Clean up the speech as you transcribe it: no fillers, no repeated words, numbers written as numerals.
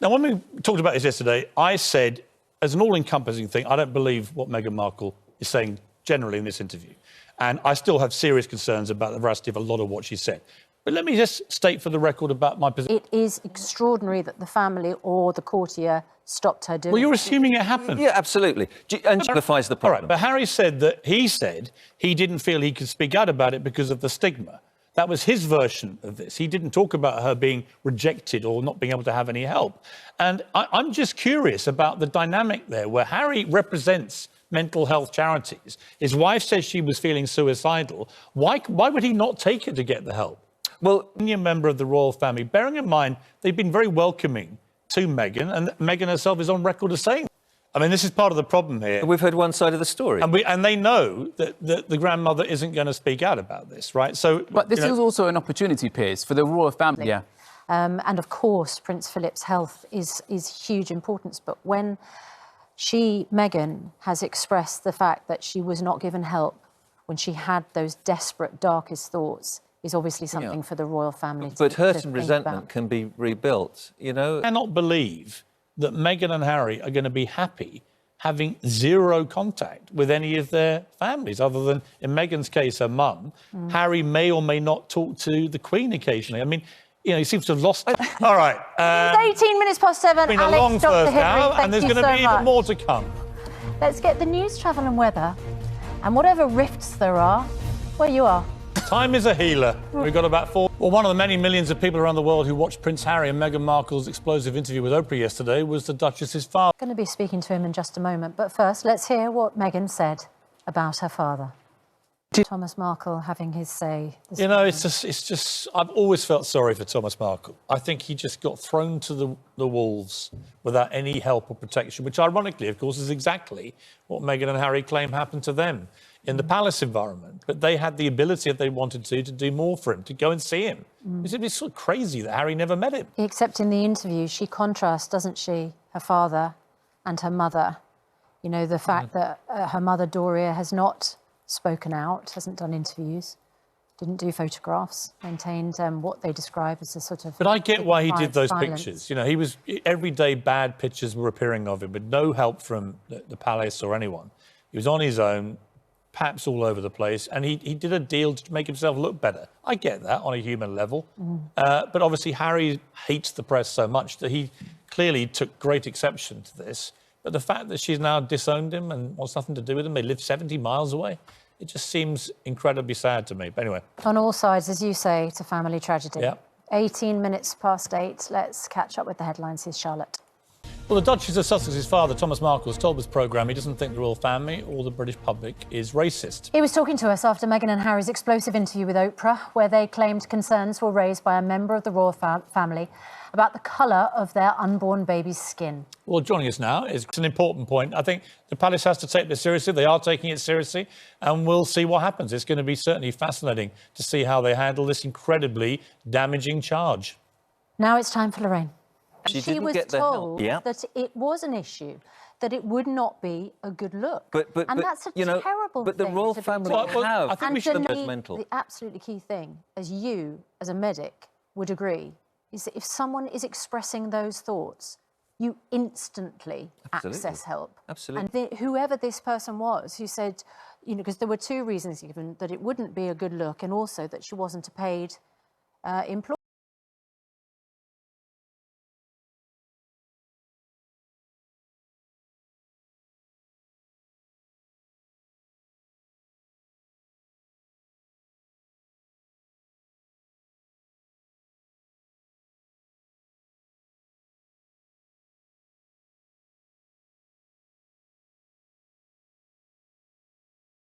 Now, when we talked about this yesterday, I said, as an all-encompassing thing, I don't believe what Meghan Markle is saying generally in this interview. And I still have serious concerns about the veracity of a lot of what she said. But let me just state for the record about my position. It is extraordinary that the family or the courtier stopped her doing. Well, you're assuming it happened. Yeah, absolutely. And justifies the problem. All right, but Harry said that he didn't feel he could speak out about it because of the stigma. That was his version of this. He didn't talk about her being rejected or not being able to have any help. And I'm just curious about the dynamic there, where Harry represents mental health charities. His wife says she was feeling suicidal. Why would he not take her to get the help? Well, a member of the royal family, bearing in mind they've been very welcoming to Meghan, and Meghan herself is on record as saying, I mean, this is part of the problem here. We've heard one side of the story. And they know that the grandmother isn't going to speak out about this, right? So, but this is also an opportunity, Piers, for the royal family. Yeah. And of course, Prince Philip's health is huge importance. But when Meghan, has expressed the fact that she was not given help when she had those desperate, darkest thoughts, is obviously something for the royal family but hurt and resentment can be rebuilt, you know? I cannot believe that Meghan and Harry are going to be happy having zero contact with any of their families, other than, in Meghan's case, her mum. Harry may or may not talk to the Queen occasionally. I mean, you know, he seems to have lost... All right. It's 18 minutes past 7. It's been a long first hour, and there's going to be even more to come. Let's get the news, travel and weather, and whatever rifts there are, where you are. Time is a healer. We've got about 4. Well, one of the many millions of people around the world who watched Prince Harry and Meghan Markle's explosive interview with Oprah yesterday was the Duchess's father. I'm going to be speaking to him in just a moment, but first, let's hear what Meghan said about her father. Thomas Markle having his say. You know, it's just. I've always felt sorry for Thomas Markle. I think he just got thrown to the wolves without any help or protection, which, ironically, of course, is exactly what Meghan and Harry claim happened to them in the palace environment. But they had the ability, if they wanted to do more for him, to go and see him. It's sort of crazy that Harry never met him. Except in the interview, she contrasts, doesn't she, her father and her mother. You know, the fact that her mother, Doria, has not spoken out, hasn't done interviews, didn't do photographs, maintained what they describe as a sort of... But I get why he did those pictures. You know, every day bad pictures were appearing of him with no help from the palace or anyone. He was on his own, perhaps all over the place, and he did a deal to make himself look better. I get that on a human level. But obviously Harry hates the press so much that he clearly took great exception to this. But the fact that she's now disowned him and wants nothing to do with him, they live 70 miles away, it just seems incredibly sad to me. But anyway. On all sides, as you say, it's a family tragedy. Yeah. 18 minutes past 8. Let's catch up with the headlines. Here's Charlotte. Well, the Duchess of Sussex's father, Thomas Markle, has told this programme he doesn't think the royal family or the British public is racist. He was talking to us after Meghan and Harry's explosive interview with Oprah, where they claimed concerns were raised by a member of the royal family about the colour of their unborn baby's skin. Well, joining us now is an important point. I think the palace has to take this seriously. They are taking it seriously, and we'll see what happens. It's going to be certainly fascinating to see how they handle this incredibly damaging charge. Now it's time for Lorraine. She was told that it was an issue, that it would not be a good look. And that's a terrible thing. But the royal family have. I think we should have mental. The absolutely key thing, as you, as a medic, would agree, is that if someone is expressing those thoughts, you instantly access help. Absolutely. And whoever this person was who said, you know, because there were two reasons given, that it wouldn't be a good look and also that she wasn't a paid employee.